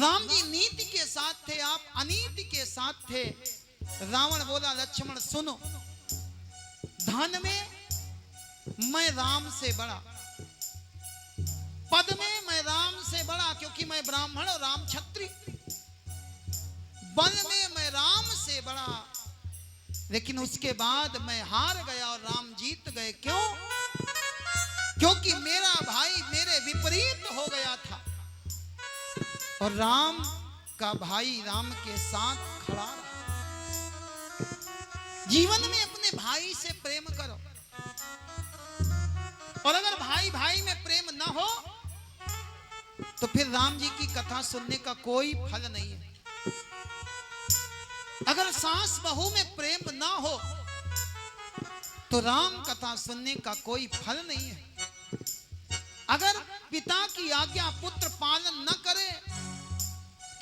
राम जी नीति के साथ थे, आप अनीति के साथ थे। रावण बोला लक्ष्मण सुनो, धन में मैं राम से बड़ा, पद में मैं राम से बड़ा क्योंकि मैं ब्राह्मण और राम क्षत्रिय, बल में मैं राम से बड़ा, लेकिन उसके बाद मैं हार गया और राम जीत गए। क्यों? क्योंकि मेरा भाई मेरे विपरीत हो गया था और राम का भाई राम के साथ खड़ा रहा। जीवन में अपने भाई से प्रेम करो, और अगर भाई भाई में प्रेम ना हो तो फिर राम जी की कथा सुनने का कोई फल नहीं है। अगर सास बहू में प्रेम ना हो तो राम कथा सुनने का कोई फल नहीं है। अगर पिता की आज्ञा पुत्र पालन न करे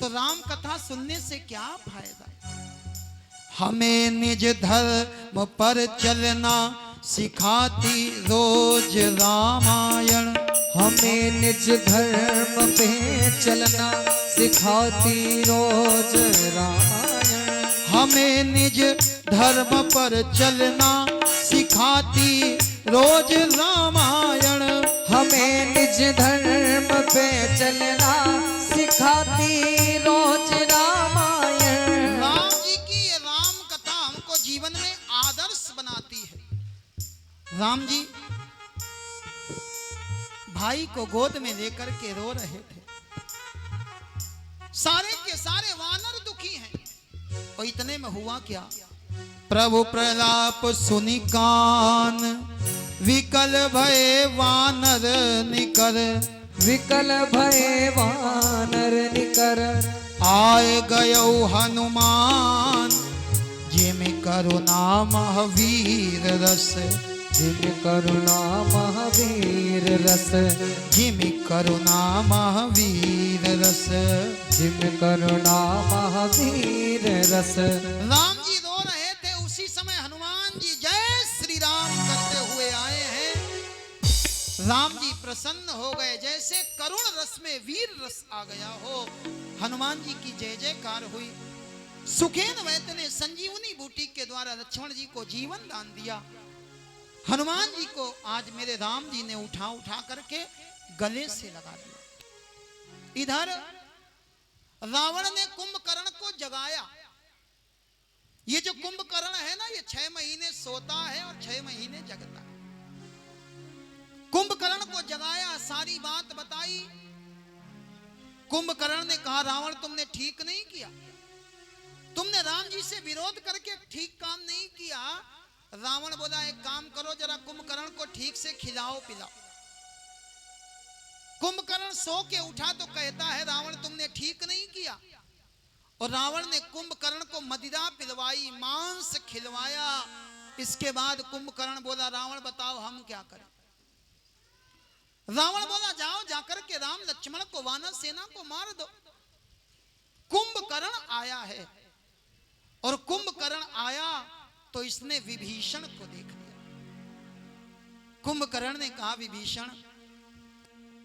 तो राम कथा सुनने से क्या फायदा? हमें निज धर्म पर चलना सिखाती रोज रामायण, हमें निज धर्म पे चलना सिखाती रोज रामायण, हमें निज धर्म पर चलना सिखाती रोज रामायण, हमें निज धर्म पे चलना सिखाती रोज रामायण। राम जी की ये राम कथा हमको जीवन में आदर्श बनाती है। राम जी भाई को गोद में लेकर के रो रहे थे, सारे के सारे वानर दुखी हैं, और इतने में हुआ क्या? प्रभु प्रलाप सुनि कान विकल भय वानर निकर, विकल भय वानर निकर, आए गयो हनुमान जिम करुणा महावीर रस, जिम करुणा महावीर रस, जिम करुणा महावीर रस, जिम करुणा महावीर रस। राम जी रो रहे थे, उसी समय हनुमान जी जय श्री राम करते हुए आए हैं। राम जी प्रसन्न हो गए, जैसे करुण रस में वीर रस आ गया हो। हनुमान जी की जय जयकार हुई। सुखेन वैद्य ने संजीवनी बूटी के द्वारा लक्ष्मण जी को जीवन दान दिया। हनुमान जी को आज मेरे राम जी ने उठा उठा करके गले से लगा दिया। इधर रावण ने कुंभकर्ण को जगाया। ये जो कुंभकर्ण है ना, ये 6 महीने सोता है और 6 महीने जगता है। कुंभकर्ण को जगाया, सारी बात बताई। कुंभकर्ण ने कहा रावण तुमने ठीक नहीं किया, तुमने राम जी से विरोध करके ठीक काम नहीं किया। रावण बोला एक काम करो, जरा कुंभकर्ण को ठीक से खिलाओ पिलाओ। कुंभकर्ण सो के उठा तो कहता है रावण तुमने ठीक नहीं किया, और रावण ने कुंभकर्ण को मदिरा पिलवाई, मांस खिलवाया। इसके बाद कुंभकर्ण बोला रावण बताओ हम क्या करें? रावण बोला जाओ जाकर के राम लक्ष्मण को वानर सेना को मार दो। कुंभकर्ण आया है, और कुंभकर्ण आया तो इसने विभीषण को देख लिया। कुंभकर्ण ने कहा विभीषण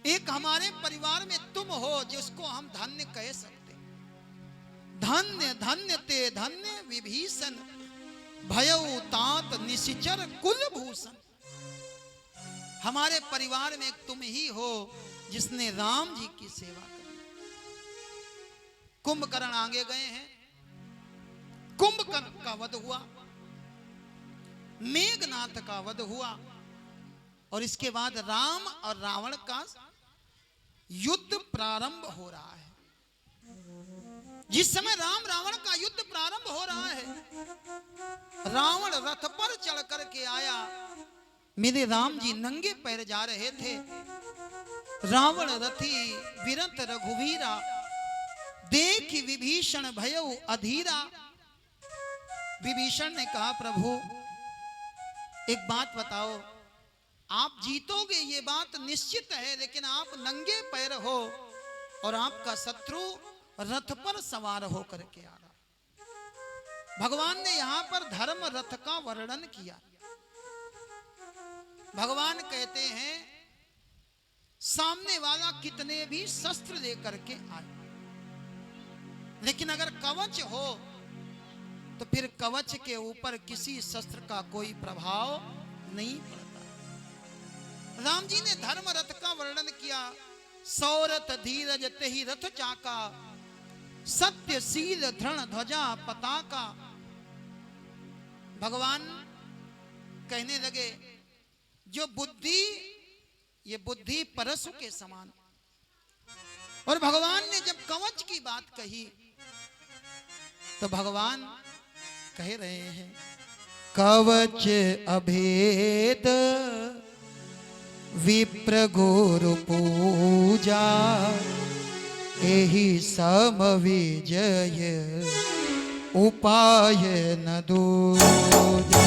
एक हमारे परिवार में तुम हो जिसको हम धन्य कह सकते। धन्य धन्य ते धन्य विभीषण, भयउ तात निशिचर कुलभूषण। हमारे परिवार में एक तुम ही हो जिसने राम जी की सेवा की। कुंभकर्ण आगे गए हैं। कुंभकर्ण का वध हुआ, मेघनाथ का वध हुआ, और इसके बाद राम और रावण का युद्ध प्रारंभ हो रहा है। जिस समय राम रावण का युद्ध प्रारंभ हो रहा है, रावण रथ पर चढ़ करके आया। मेरे राम जी नंगे पैर जा रहे थे। रावण रथी विरत रघुवीरा, देख विभीषण भयउ अधीरा। विभीषण ने कहा प्रभु एक बात बताओ, आप जीतोगे ये बात निश्चित है, लेकिन आप नंगे पैर हो और आपका शत्रु रथ पर सवार होकर के आ रहा। भगवान ने यहां पर धर्म रथ का वर्णन किया। भगवान कहते हैं सामने वाला कितने भी शस्त्र लेकर के आए, लेकिन अगर कवच हो तो फिर कवच के ऊपर किसी शस्त्र का कोई प्रभाव नहीं पड़ता। राम जी ने धर्म रथ का वर्णन किया। सौरथ धीरज तेहि रथ चाका, सत्यशील धृण ध्वजा पताका। भगवान कहने लगे जो बुद्धि, ये बुद्धि परशु के समान। और भगवान ने जब कवच की बात कही तो भगवान कह रहे हैं कवच अभेद विप्र गुरु पूजा, एहि सम विजय उपाय न दूजा।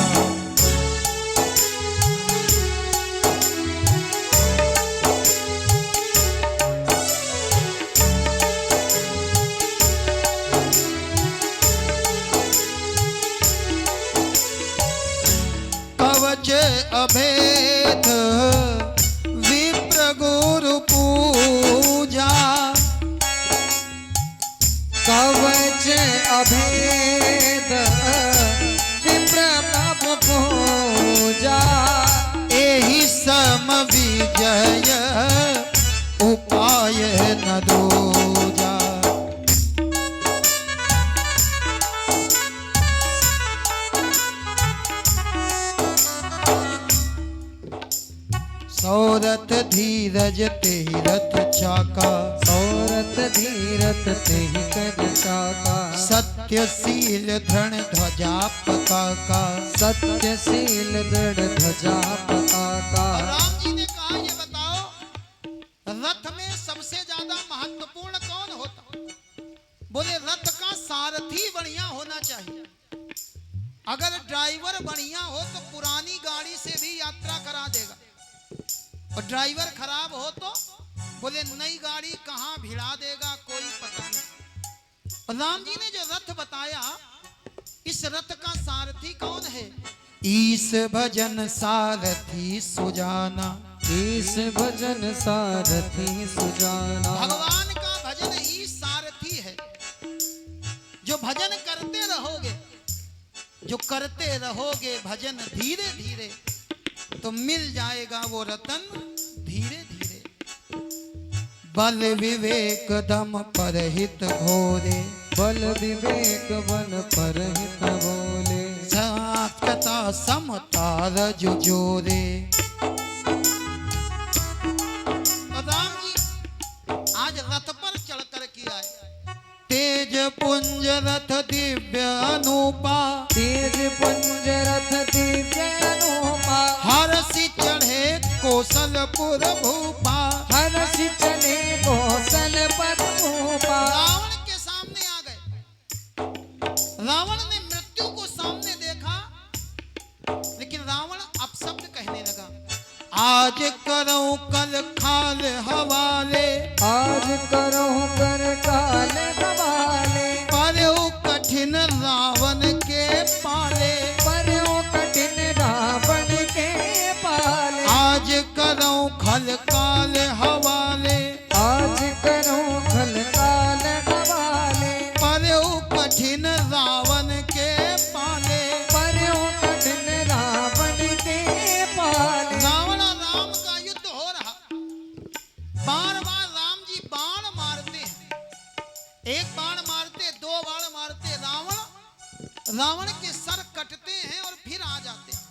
कवच अभेद विप्र गुरु पूजा, कवच अभेद विप्र प्रभु पूजा, एहि सम विजय उपाय न दूजा। सौरथ धीरज तेहि रथ चाका, सौरथ धीरथ तेहि कर चाका, सत्यशील धृण ध्वजा पताका। सत्यशील दृढ़ ध्वजा पताका। राम जी ने कहा ये बताओ रथ में सबसे ज्यादा महत्वपूर्ण कौन होता? बोले रथ का सारथी बढ़िया होना चाहिए। अगर ड्राइवर बढ़िया हो तो पुरानी गाड़ी से भी यात्रा करा देगा, और ड्राइवर खराब हो तो बोले नई गाड़ी कहां भिड़ा देगा कोई पता नहीं। और राम जी ने जो रथ बताया, इस रथ का सारथी कौन है? ईश भजन सारथी सुजाना, ईश भजन सारथी सुजाना। भगवान का भजन ही सारथी है। जो भजन करते रहोगे, जो करते रहोगे भजन धीरे धीरे, तो मिल जाएगा वो रतन धीरे धीरे। बल विवेक दम परहित घोरे, बल विवेक बन परहित बोले, सात्कता समता रजु जोरे। राम जी आज रथ पर चढ़कर के आए। तेज पुंज रथ दिव्य अनूपा, तेज पुंज रथ दिव्य अनूपा, हरसि चढ़े कौशलपुर भूपा। हर्षि चले कौशलपुर भूपा। रावण के सामने आ गए। रावण ने मृत्यु को सामने देखा, लेकिन रावण अपशब्द कहने लगा। आज करो कल खाल हवाले, आज करो कर काल हवाले, पर्यो कठिन रावण के पाले। पर्यो कठिन रावण के पाले। आज करो खल काल हवाले, आज करो खल काल हवाले, पर्यो कठिन रावण के पाले। पर्यो कठिन रावण के पाले। रावण और राम का युद्ध हो रहा। बार बार राम जी बाण मारते हैं। एक बाण मारते, दो बाण मारते, रावण के सर कटते हैं और फिर आ जाते हैं।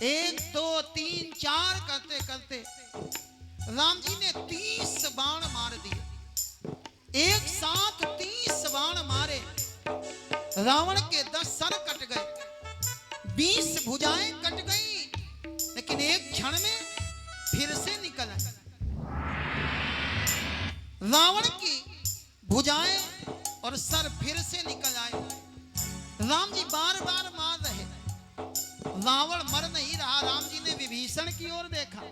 1 2 3 4 करते करते राम जी ने 30 बाण मार दिए। एक साथ 30 बाण मारे। रावण के 10 सर कट गए, 20 भुजाएं कट गई, लेकिन एक क्षण में फिर से निकल आई। रावण की भुजाएं और सर फिर से निकल आए। राम जी बार बार मार रहे, रावण मर नहीं रहा। राम जी ने विभीषण की ओर देखा।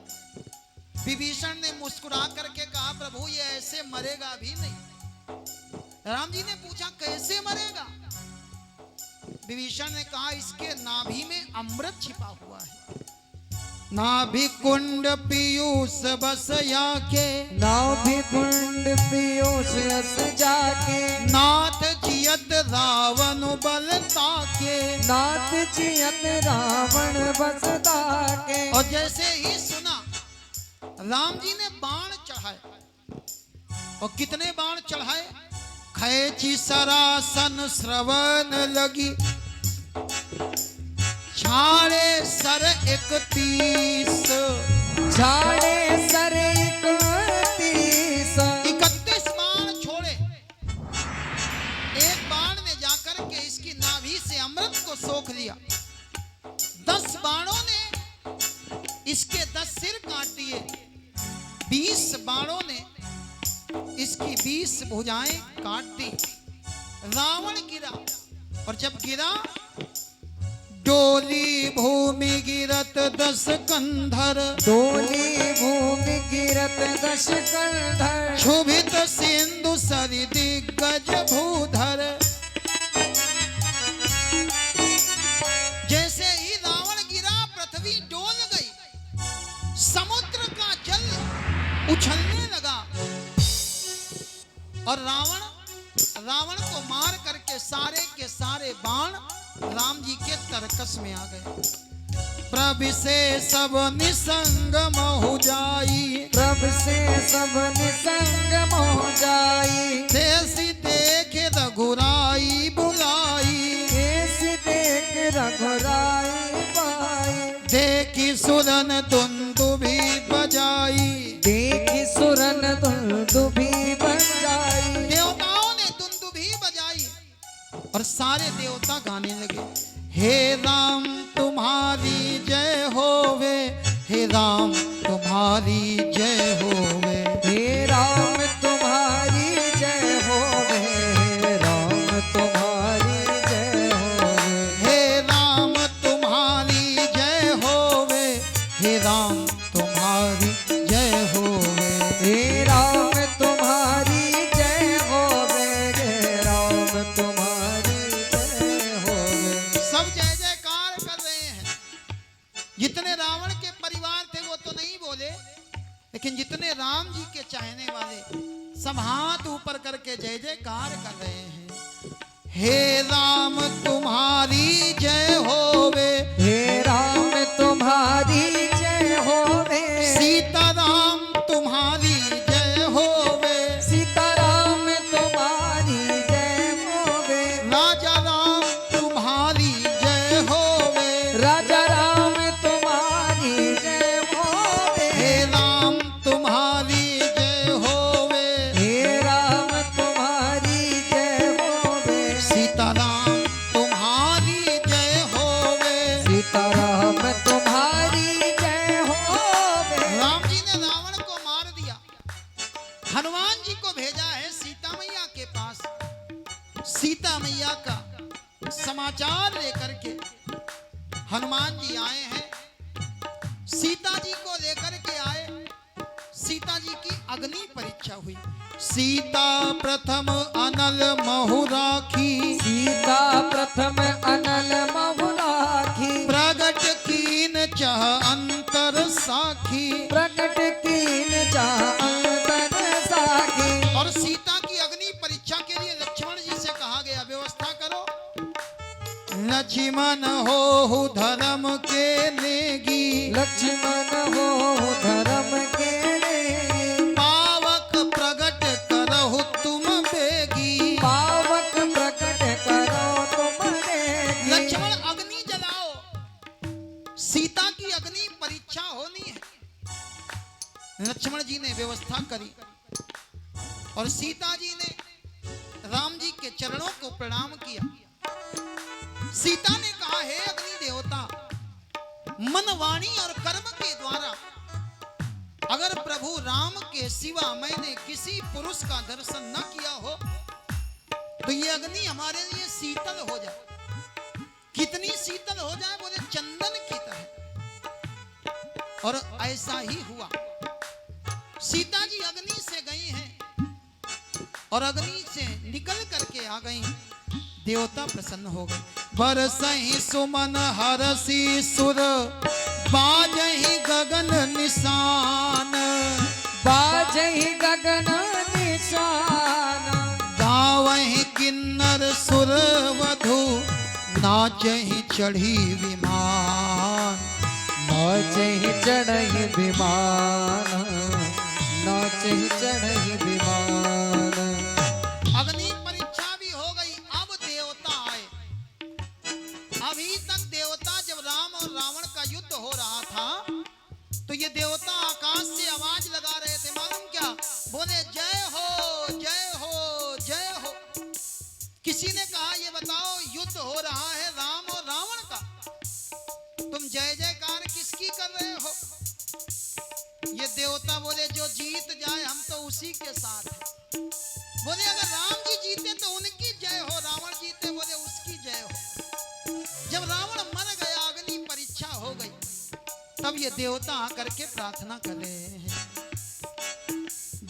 विभीषण ने मुस्कुरा करके कहा, प्रभु ये ऐसे मरेगा भी नहीं। राम जी ने पूछा कैसे मरेगा? विभीषण ने कहा, इसके नाभि में अमृत छिपा हुआ है। नाभि कुंड पीयूष बस याके, नाभि कुंड पीयूष यस जाके, नाथ जियत रावण बल ताके। नाथ जियत रावण बस ताके। और जैसे ही सुना राम जी ने बाण चढ़ाए, और कितने बाण चढ़ाए? खैची सरासन श्रवण लगी, छाड़े सर 31, छाड़े सर 31, 31 बाण छोड़े। एक बाण ने जाकर के इसकी नाभि से अमृत को सोख लिया। 10 बाणों ने इसके 10 सिर काट दिए। 20 बाणों ने इसकी 20 भुजाएं काट दी। रावण गिरा, और जब गिरा डोली भूमि गिरत 10 कंधर, डोली भूमि गिरत 10 कंधर, क्षुभित सिंधु सरि दिग्गज भूधर। जैसे ही रावण गिरा पृथ्वी डोल गई, समुद्र का जल उछलने लगा, और रावण को मार करके सारे के सारे बाण राम जी के तरकस में आ गए। प्रभ से सब निसंग महु जाई, प्रभ से सब निसंग मोह जाई, देसी देखे रघुराई बुलाई, ऐसी देख रघुराई पाई, देखी सुरन दुंदुभी बजाई, देखी सुरन दुंदुभी बजाई। देवताओं ने दुंदुभी बजाई, और सारे देवता गाने लगे, हे राम तुम्हारी जय होवे, हे राम तुम्हारी जय होवे, हे राम तुम्हारी जय होवे, हे राम तुम्हारी जय होवे, हे राम तुम्हारी जय होवे, हे राम तुम्हारी जय होवे। हे राम तुम्हारी जय होवे, हे राम तुम्हारी जय होवे। सब जय जयकार कर रहे हैं। जितने रावण के परिवार थे वो तो नहीं बोले, लेकिन जितने राम जी के चाहने वाले सब हाथ ऊपर करके जय जयकार कर रहे हैं। हे राम तुम्हारी जय होवे, हे राम तुम्हारी जय होवे, सीताराम तुम्हारी जय होवे, सीताराम तुम्हारी जय होवे, राजा राम तुम्हारी जय होवे, राजा राम तुम्हारी जय होवे, हे राम तुम्हारी जय होवे, हे राम तुम्हारी जय होवे, सीताराम तुम्हारी जय होवे। सीताराम तुम्हारी जय होवे। राम जी ने रावण को मार दिया, हनुमान जी को भेजा है सीता मैया के पास। सीता मैया का समाचार लेकर के हनुमान जी आए हैं। सीता जी को लेकर के आए, सीता जी की अग्नि परीक्षा हुई। सीता प्रथम अनल महु राखी, सीता प्रथम अनल महु राखी, प्रगट कीन चह अंतर साखी। प्रकट कीन जहाँ अंतर साखी। और सीता की अग्नि परीक्षा के लिए लक्ष्मण जी से कहा गया, व्यवस्था करो। लक्ष्मण हो धर्म के नेगी, लक्ष्मण हो धर्म के नेगी, पावक प्रगट करहु तुम बेगी। पावक प्रकट करो तुम नेगी। लक्ष्मण अग्नि जलाओ, सीता की अग्नि परीक्षा होनी है। लक्ष्मण जी ने व्यवस्था करी, और सीता जी ने राम जी के चरणों को प्रणाम किया। सीता ने कहा, हे अग्नि देवता, मन वाणी और कर्म के द्वारा अगर प्रभु राम के सिवा मैंने किसी पुरुष का दर्शन न किया हो तो ये अग्नि हमारे लिए शीतल हो जाए। कितनी शीतल हो जाए? बोले चंदन की तरह। और ऐसा ही हुआ। सीता जी अग्नि से गई हैं और अग्नि से निकल करके आ गई। देवता प्रसन्न हो गए। बरसहि सुमन हरसी सुर बाजहि गगन निशान, बाजहि गगन निशान, गावहि किन्नर सुर वधु, नाचहि चढ़ी विमान, नाचहि चढ़हि विमान, नाचहि चढ़हि विमान। अग्नि परीक्षा भी हो गई। अब देवता आए। अभी तक देवता, जब राम और रावण का युद्ध हो रहा था तो ये देवता आकाश से आवाज लगा रहे थे। मालूम क्या? बोले जय हो जय हो जय हो। किसी ने कहा ये बताओ युद्ध हो रहा है राम और रावण का, तुम जय जयकार किसकी कर रहे हो? ये देवता बोले जो जीत जाए हम तो उसी के साथ हैं। बोले अगर राम जी जीते तो उनकी जय हो, रावण जीते बोले उसकी जय हो। जब रावण मर गया, अग्नि परीक्षा हो गई, तब ये देवता आकर के प्रार्थना कर रहे हैं,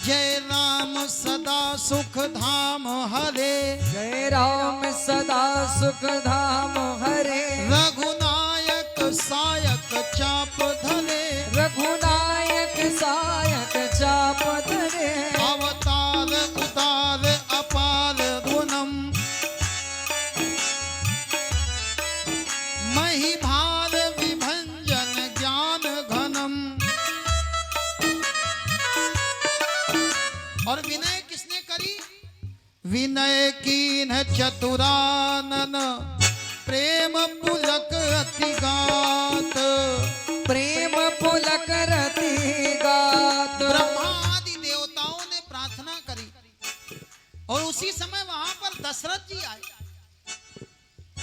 जय राम सदा सुख धाम हरे, जय राम सदा सुख धाम हरे, रघुनायक सायक चाप धरे, रघुनायक सायक चाप धरे, अवतार उतार अपार गुणम, महिभार विभंजन ज्ञान घनम। और विनय किसने करी? विनय कीन चतुरानन, प्रेम पुलक अति गात, प्रेम पुलक रति गात। ब्रह्मा आदि देवताओं ने प्रार्थना करी और उसी समय वहां पर दशरथ जी आए।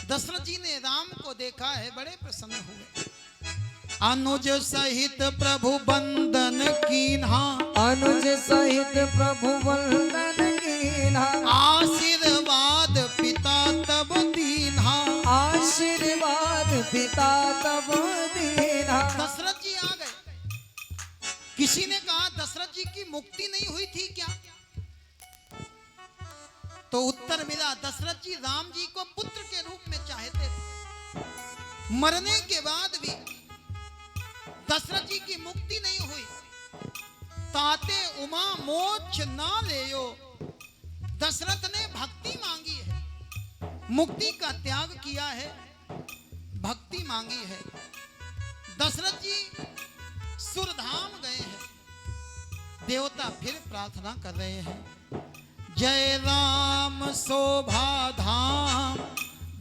दशरथ जी ने राम को देखा है, बड़े प्रसन्न हुए। अनुज सहित प्रभु बंदन कीन्हा, अनुज सहित प्रभु वंदन कीन्हा, आशीर्वाद पिता तब दीन्हा, आशीर्वाद पिता तब दीन्हा। दशरथ जी आ गए। किसी ने कहा दशरथ जी की मुक्ति नहीं हुई थी क्या? तो उत्तर मिला, दशरथ जी राम जी को पुत्र के रूप में चाहते थे। मरने के बाद भी दशरथ जी की मुक्ति नहीं हुई। ताते उमा मोक्ष ना लेयो, दशरथ ने भक्ति मांगी है, मुक्ति का त्याग किया है, भक्ति मांगी है। दशरथ जी सुरधाम गए हैं। देवता फिर प्रार्थना कर रहे हैं, जय राम शोभा धाम,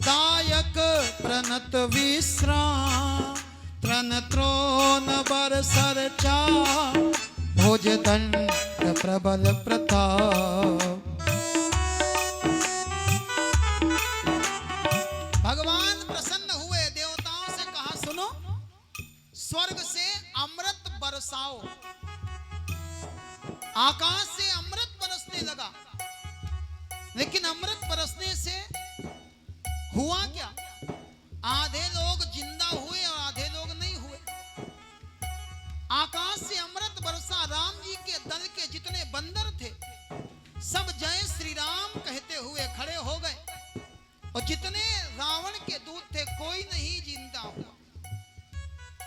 दायक प्रणत विश्राम, त्रन त्रोन बरसर चा, भुज दंड प्रबल प्रताप। भगवान प्रसन्न हुए, देवताओं से कहा सुनो, स्वर्ग से अमृत बरसाओ। आकाश से अमृत बरसने लगा, लेकिन अमृत बरसने से हुआ क्या? आधे लोग जिंदा हुए और आधे लोग नहीं हुए। आकाश से अमृत बरसा, राम जी के दल के जितने बंदर थे सब जय श्री राम कहते हुए खड़े हो गए, और जितने रावण के दूत थे कोई नहीं जिंदा हुआ।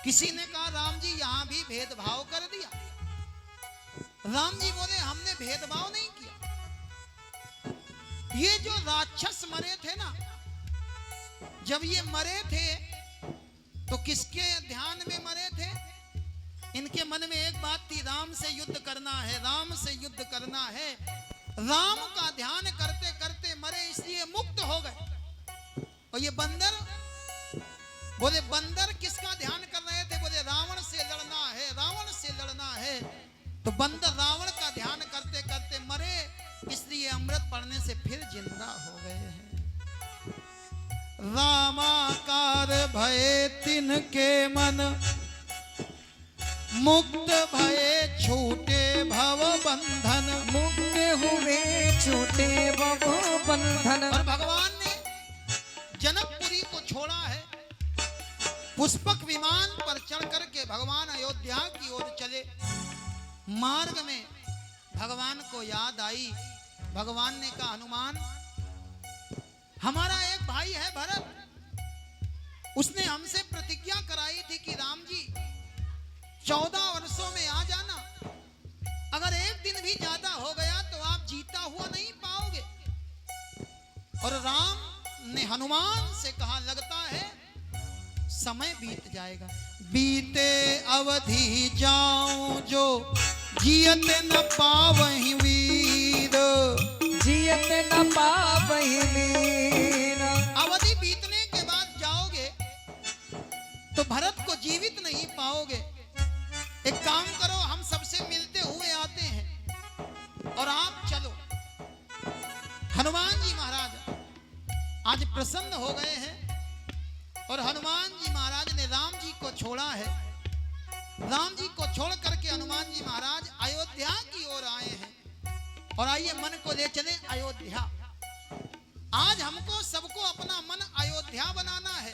किसी ने कहा राम जी यहां भी भेदभाव कर दिया। राम जी बोले हमने भेदभाव नहीं किया। ये जो राक्षस मरे थे ना, जब ये मरे थे तो किसके ध्यान में मरे थे? इनके मन में एक बात थी, राम से युद्ध करना है, राम से युद्ध करना है। राम का ध्यान करते करते मरे, इसलिए मुक्त हो गए। और ये बंदर बोले, बंदर किसका ध्यान कर रहे थे? बोले रावण से लड़ना है, रावण से लड़ना है। तो बंदर रावण का ध्यान करते करते मरे, इसलिए अमृत पड़ने से फिर जिंदा हो गए हैं। रामाकार भये तिनके मन, मुक्त भये छूटे भव बंधन, मुक्त हुए छूटे भव बंधन। और भगवान ने जनकपुरी को छोड़ा है। पुष्पक विमान पर चढ़ करके भगवान अयोध्या की ओर चले। मार्ग में भगवान को याद आई। भगवान ने कहा हनुमान, हमारा एक भाई है भरत, उसने हमसे प्रतिज्ञा कराई थी कि राम जी 14 वर्षों में आ जाना, अगर एक दिन भी ज्यादा हो गया तो आप जीता हुआ नहीं पाओगे। और राम ने हनुमान से कहा, लगता है समय बीत जाएगा। बीते अवधि जाऊं जो जियत न पावहि वीर, जियत न पावहि वीर। अवधि बीतने के बाद जाओगे तो भरत को जीवित नहीं पाओगे। एक काम करो, हम सबसे मिलते हुए आते हैं और आप चलो। हनुमान जी महाराज आज प्रसन्न हो गए हैं और हनुमान जी महाराज ने राम जी को छोड़ा है। राम जी को छोड़ करके हनुमान जी महाराज अयोध्या की ओर आए हैं। और आइए मन को ले चले अयोध्या। आज हमको सबको अपना मन अयोध्या बनाना है,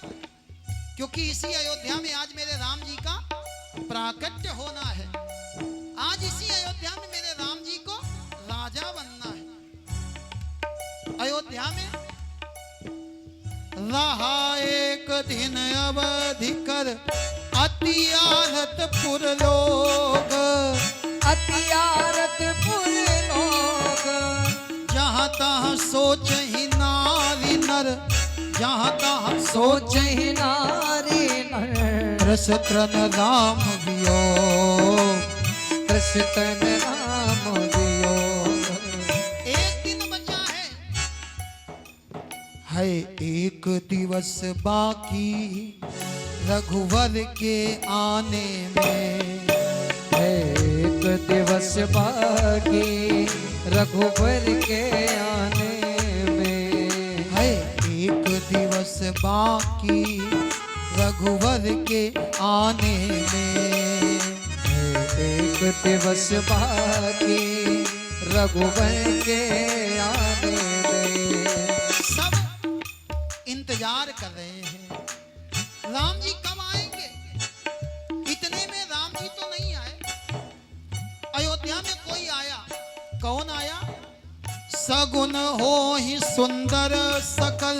क्योंकि इसी अयोध्या में आज मेरे राम जी का प्राकट्य होना है। आज इसी अयोध्या में मेरे राम जी को राजा बनना है। अयोध्या में रहा एक दिन अवधि कर अति आरत पुर लोग, अति आरत पुर लोग। जहाँ तहाँ सोच ही नारी नर, जहाँ तहाँ सोच ही नारी नर। कृष्ण राम वियोग, कृष्ण राम वियोग। एक दिन बचा है एक दिवस बाकी रघुवर के आने में। एक दिवस बाकी रघुवर के आने में। है एक दिवस बाकी रघुवर के आने में। एक दिवस बाकी रघुवर के आने में। सब इंतजार कर रहे हैं, राम जी कब आएंगे। इतने में राम जी तो नहीं आए। अयोध्या में कोई आया। कौन आया? सगुन हो ही सुंदर सकल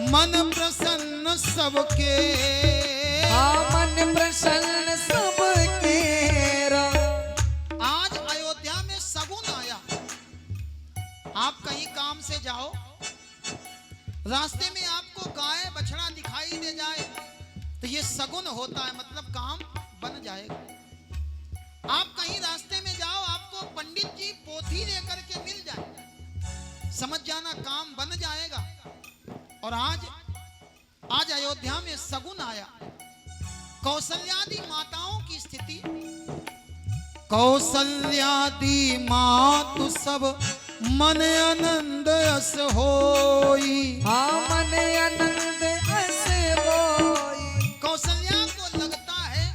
मन प्रसन्न सबके। मन प्रसन्न सबके। आज अयोध्या में सगुन आया। आप कहीं काम से जाओ, रास्ते में आपको गाय बछड़ा दिखाई दे जाए तो ये सगुन होता है, मतलब काम बन जाएगा। आप कहीं रास्ते में जाओ, आपको पंडित जी पोथी लेकर के मिल जाए, समझ जाना काम बन जाएगा। और आज अयोध्या में सगुन आया। कौशल्यादि माताओं की स्थिति, कौशल्यादि मातु सब मन आनंद अस होई। मन आनंद अस होई। कौशल्या को लगता है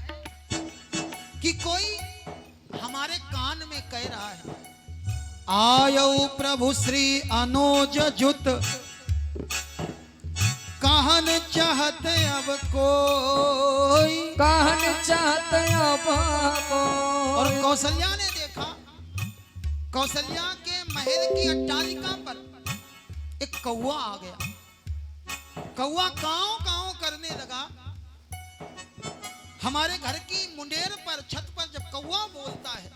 कि कोई हमारे कान में कह रहा है, आयो प्रभु श्री अनुज जुत कहन चाहत अब कोई। कहन चाहत अब कोई। और कौशल्या ने देखा, कौशल्या के महल की अट्टालिका पर एक कौवा आ गया। कौवा काऊ काऊ करने लगा। हमारे घर की मुंडेर पर, छत पर जब कौवा बोलता है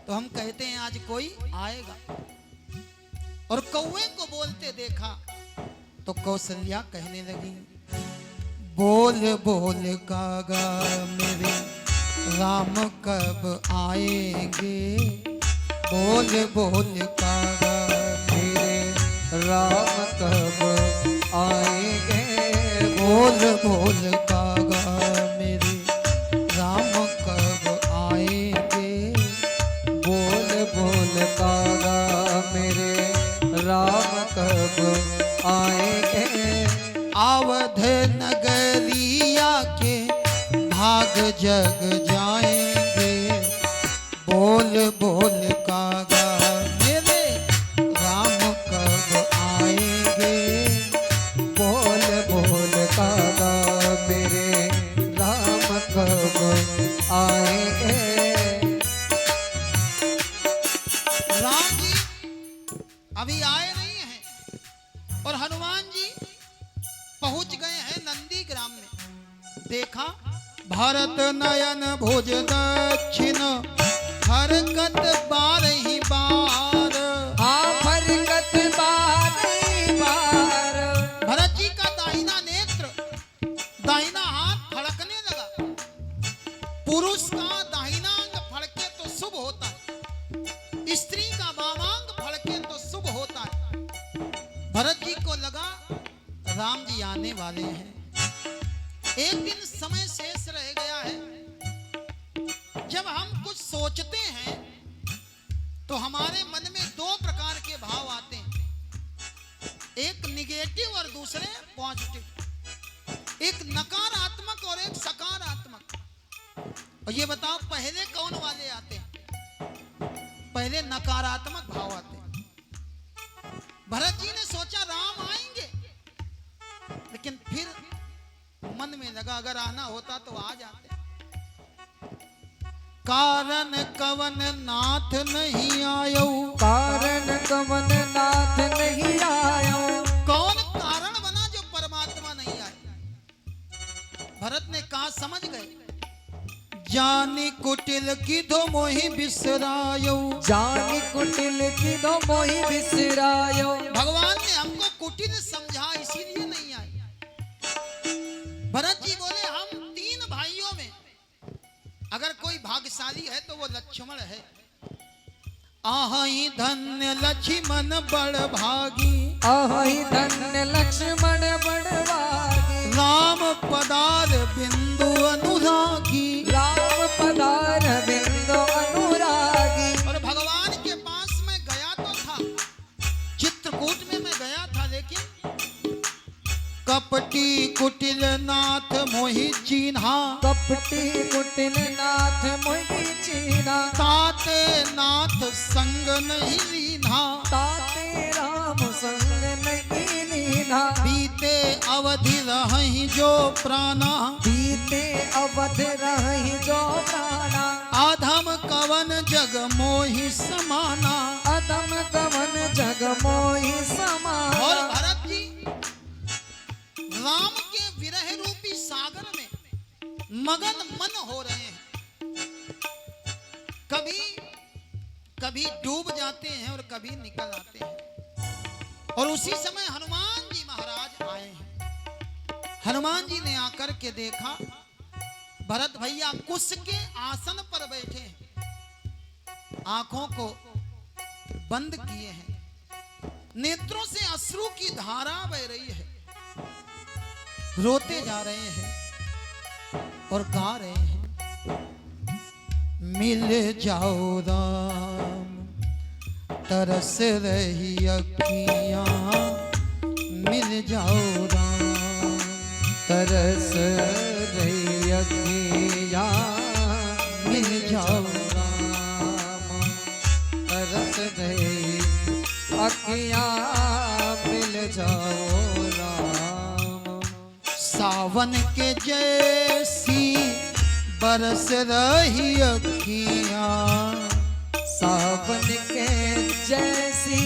तो हम कहते हैं आज कोई आएगा। और कौवे को बोलते देखा तो कौशल्या कहने लगी, बोल बोल कागा मेरे राम कब आएंगे। बोल बोल कागा मेरे राम कब आएंगे। बोल बोल कागा मेरे राम कब आएंगे। बोल बोल कागा मेरे राम कब आएंगे। अवध नगरिया के भाग जग जाएंगे। बोल बोल कागा मेरे राम कब आएंगे। बोल बोल कागा मेरे राम कब आएंगे। राम जी अभी आए नहीं हैं और हनुमान जी पहुंच गए हैं नंदी ग्राम में। भरत नयन भुज दक्षिण हरकत बारही बार। हाँ फरकत बारी बार। भरत जी का दाहिना नेत्र, दाहिना हाथ फड़कने लगा। पुरुष का दाहिना अंग फड़के तो शुभ होता है, स्त्री का वामांग फड़के तो शुभ होता है। भरत जी को लगा राम जी आने वाले हैं। एक दिन समय शेष रह गया है। जब हम कुछ सोचते हैं तो हमारे मन में दो प्रकार के भाव आते हैं, एक निगेटिव और दूसरे पॉजिटिव, एक नकारात्मक और एक सकारात्मक। और ये बताओ पहले कौन वाले आते हैं? पहले नकारात्मक भाव आते हैं। भरत जी ने सोचा राम आएंगे, लेकिन फिर मन में लगा अगर आना होता तो आ जाते। कारण कवन नाथ नहीं आयो, कारण कवन नाथ नहीं आयो। कौन कारण बना जो परमात्मा नहीं आए? भरत ने कहा समझ गए, जानी कुटिल की दो मोहि बिसरायो। जानी कुटिल की दो मोहि बिसरायो। भगवान ने हमको कुटिल समझा इसीलिए नहीं आए। भरत जी बोले हम तीन भाइयों में अगर कोई भाग्यशाली है तो वो लक्ष्मण है। आहि धन्य लक्ष्मण बड़ भागी, आहि धन्य लक्ष्मण बड़ भागी। राम पदार बिंदु अनुरागी, राम पदार बिंदु अनुरागी। और भगवान के पास में गया तो था, चित्रकूट में मैं गया था, लेकिन कपटी कुटिल नाथ मोहि चीन्हा। कपटी कुटिल नाथ मोहि चीन्हा। ताते नाथ संग नहीं लीन्हा, ताते राम संग नहीं लीन्हा। बीते अवधि रहि जो प्राणा, बीते अवध रहि जो प्राणा। आधम कवन जग मोहि समाना। अधम कवन जग मोहि समाना। और भरत जी राम के विरह रूपी सागर में मगन मन हो रहे हैं। कभी कभी डूब जाते हैं और कभी निकल आते हैं। और उसी समय हनुमान जी महाराज आए हैं। हनुमान जी ने आकर के देखा भरत भैया कुश के आसन पर बैठे हैं, आंखों को बंद किए हैं, नेत्रों से अश्रु की धारा बह रही है, रोते जा रहे हैं और गा रहे हैं, मिल जाओ राम तरस रही अखियां, मिल जाओ राम तरस रही अखियां। मिल जाओ राम तरस रही अखियां। मिल जाओ राम। सावन के जैसी बरस रही अखियां, सावन के जैसी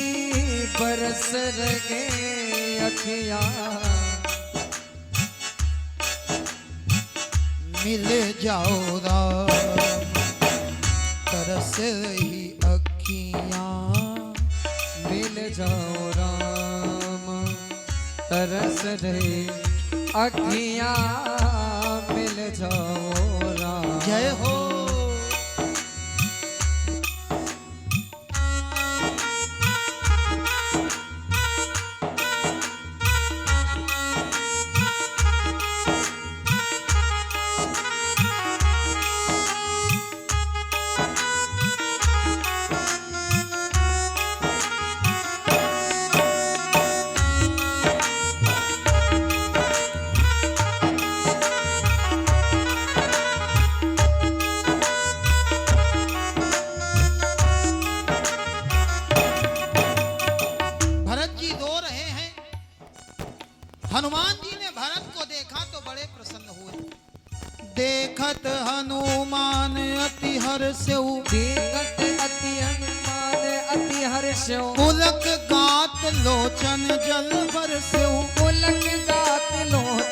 बरस रहे अखियां। मिल जाओ राम तरस रही अखियां। मिल जाओ राम तरस रहे अखियां। मिल जाओ राम। जय हो। हनुमान जी ने भरत को देखा तो बड़े प्रसन्न हुए। देखत हनुमान अति हर्षौ, देखत अति हनुमान अति हर्षौ, पुलक गात लोचन जल बरसौ, पुलक गात लोचन